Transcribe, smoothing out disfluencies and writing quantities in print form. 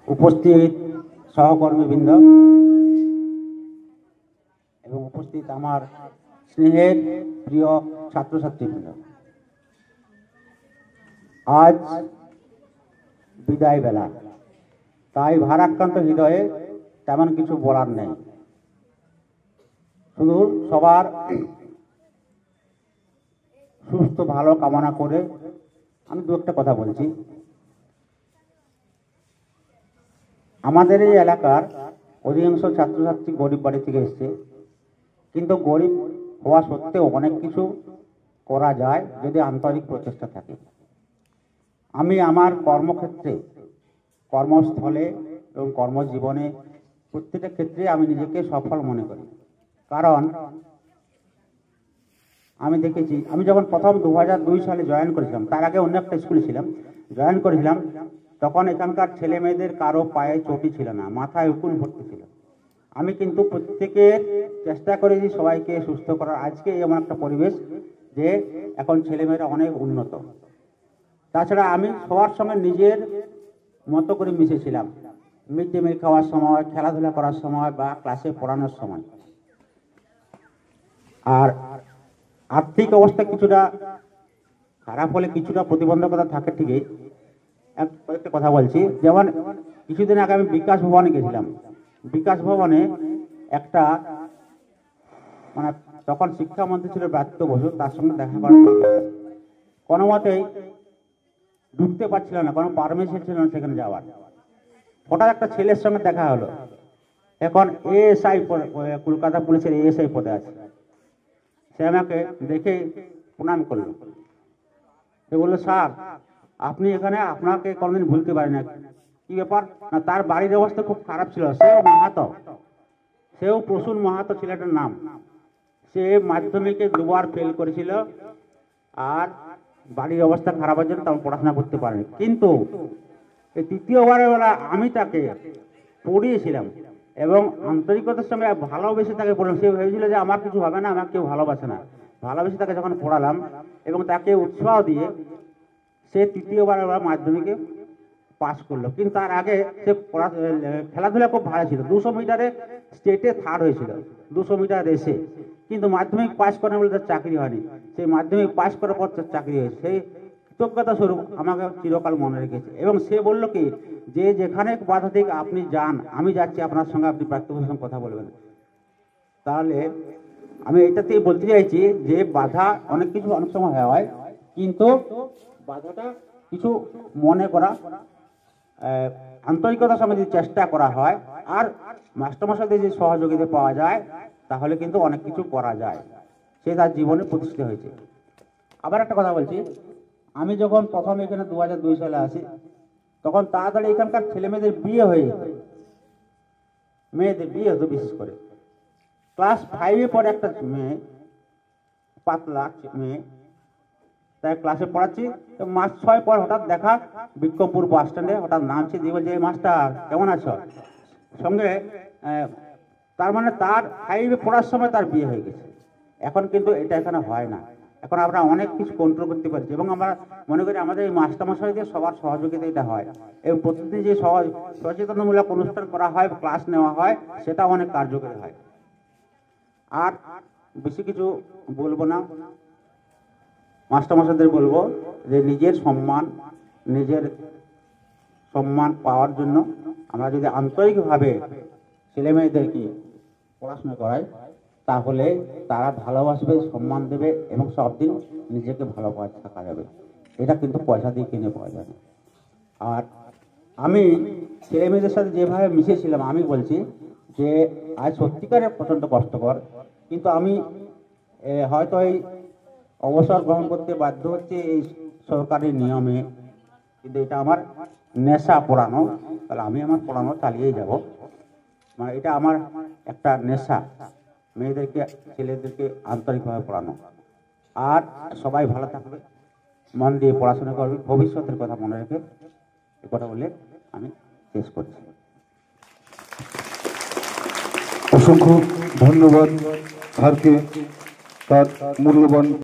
উপস্থিত সহকর্মীবৃন্দ এবং উপস্থিত আমার স্নেহের প্রিয় ছাত্রছাত্রীবৃন্দ, আজ বিদায় বেলা, তাই ভারাক্রান্ত হৃদয়ে তেমন কিছু বলার নেই। শুধু সবার সুস্থ ভালো কামনা করে আমি দু একটা কথা বলছি। আমাদের এই এলাকার অধিকাংশ ছাত্রছাত্রী গরিব বাড়ি থেকে এসছে, কিন্তু গরিব হওয়া সত্ত্বেও অনেক কিছু করা যায় যদি আন্তরিক প্রচেষ্টা থাকে। আমি আমার কর্মক্ষেত্রে, কর্মস্থলে এবং কর্মজীবনে প্রত্যেকটা ক্ষেত্রে আমি নিজেকে সফল মনে করি। কারণ আমি দেখেছি, আমি যখন প্রথম 2002 সালে জয়েন করেছিলাম, তার আগে অন্য একটা স্কুলে ছিলাম, জয়েন করেছিলাম, তখন এখানকার ছেলে মেয়েদের কারো পায়ে চটি ছিল না, মাথায় উকুন ভর্তি ছিল। আমি কিন্তু প্রত্যেকের চেষ্টা করেছি সবাইকে সুস্থ করার। আজকে এমন একটা পরিবেশ যে এখন ছেলেমেয়েরা অনেক উন্নত। তাছাড়া আমি সবার সঙ্গে নিজের মতো করে মিশেছিলাম, মিড ডে মিল খাওয়ার সময়, খেলাধুলা করার সময় বা ক্লাসে পড়ানোর সময়। আর আর্থিক অবস্থা কিছুটা খারাপ হলে কিছুটা প্রতিবন্ধকতা থাকে ঠিকই। কয়েকটা কথা বলছি। যেমন কিছুদিন আগে আমি বিকাশ ভবনে গেছিলাম। বিকাশ ভবনে একটা মানে তখন শিক্ষামন্ত্রী ছিল ব্রাত্য বসু, তার সঙ্গে দেখা করার কোনো মতেই ঢুকতে পারছিল না, কোনো পারমিশন ছিল না সেখানে যাওয়ার। হঠাৎ একটা ছেলের সঙ্গে দেখা হলো, এখন এএসআই কলকাতা পুলিশের এএসআই পদে আছে। সে আমাকে দেখে প্রণাম করলো। সে বললো, স্যার আপনি এখানে, আপনাকে কোনোদিন ভুলতে পারি না। কি ব্যাপার না, তার বাড়ির অবস্থা খুব খারাপ ছিল। সেও মাহাতো, সেও প্রসূন মাহাতো ছেলেটার নাম। সে মাধ্যমিকে 2বার ফেল করেছিল, আর বাড়ির অবস্থা খারাপের জন্য তেমন পড়াশোনা করতে পারেনি। কিন্তু এই 3য়বারের বেলা আমি তাকে পড়িয়েছিলাম এবং আন্তরিকতার সঙ্গে ভালোবেসে তাকে পড়লাম। সে ভেবেছিল যে আমার কিছু হবে না, আমাকে কেউ ভালোবাসে না। ভালোবেসে তাকে যখন পড়ালাম এবং তাকে উৎসাহ দিয়ে সে 3য়বারের বেলা মাধ্যমিকে পাস করলো। কিন্তু তার আগে সে খেলাধুলা খুব ভালো ছিল। 200 মিটারে স্টেটে 3rd হয়েছিল, 200 মিটার রেসে। কিন্তু মাধ্যমিক পাস করার বলে তার চাকরি হয়নি। সেই মাধ্যমিক পাস করার পর তার চাকরি হয়েছে। সেই কৃতজ্ঞতা স্বরূপ আমাকে চিরকাল মনে রেখেছে। এবং সে বলল কি, যে যেখানে বাধা থেকে আপনি যান, আমি যাচ্ছি আপনার সঙ্গে, আপনি প্রাক্তনের সঙ্গে কথা বলবেন। তাহলে আমি এটাতেই বলতে চাইছি যে বাধা অনেক কিছু অনেক সময় হয়, কিন্তু বাধাটা কিছু মনে করা, আন্তরিকতার সঙ্গে যদি চেষ্টা করা হয় আর মাস্টারমশাইদের যে সহযোগিতা পাওয়া যায়, তাহলে কিন্তু অনেক কিছু করা যায়। সে তার জীবনে প্রতিষ্ঠিত হয়েছে। আবার একটা কথা বলছি, আমি যখন প্রথম এখানে 2002 সালে আসি, তখন তাড়াতাড়ি এখানকার ছেলে মেয়েদের বিয়ে হয়ে যেত, মেয়েদের বিয়ে হতো। বিশেষ করে ক্লাস 5-এ পড়ে একটা মেয়ে, পাতলা মেয়ে, তাই ক্লাসে পড়াচ্ছি, মাস 6 পর হঠাৎ দেখা বিক্ষোভপুর বাস স্ট্যান্ডে, হঠাৎ নামছে, দিয়ে বলছে, মাস্টার কেমন আছো? সঙ্গে তার মানে তার 5-এ পড়ার সময় তার বিয়ে হয়ে গেছে। এখন কিন্তু এটা এখানে হয় না। এখন আমরা অনেক কিছু কন্ট্রোল করতে পারছি এবং আমরা মনে করি আমাদের এই মাস্টারমশাইদের সবার সহযোগিতা এটা হয়। এবং প্রতিদিন যে সচেতনমূলক অনুষ্ঠান করা হয়, ক্লাস নেওয়া হয়, সেটা অনেক কার্যকরী হয়। আর বেশি কিছু বলবো না, মাস্টারমশাইদের বলবো যে নিজের সম্মান পাওয়ার জন্য আমরা যদি আন্তরিকভাবে ছেলে মেয়েদেরকে পড়াশোনা করাই, তাহলে তারা ভালোবাসবে, সম্মান দেবে এবং সব দিন নিজেকে ভালোভাবে থাকা যাবে। এটা কিন্তু পয়সা দিয়ে কিনে পাওয়া যায় না। আর আমি ছেলে মেয়েদের সাথে যেভাবে মিশেছিলাম, আমি বলছি যে আজ সত্যিকারের প্রচণ্ড কষ্টকর, কিন্তু আমি হয়তো এই অবসর গ্রহণ করতে বাধ্য হচ্ছে এই সরকারি নিয়মে, কিন্তু এটা আমার নেশা পড়ানো। তাহলে আমি আমার পড়ানো চালিয়েই যাব, মানে এটা আমার একটা নেশা, মেয়েদেরকে ছেলেদেরকে আন্তরিকভাবে পড়ানো। আর সবাই ভালো থাকবে, মন দিয়ে পড়াশোনা করবে, ভবিষ্যতের কথা মনে রেখে এ কথা বলে আমি শেষ করছি। অসংখ্য ধন্যবাদ স্যারকে তার মূল্যবান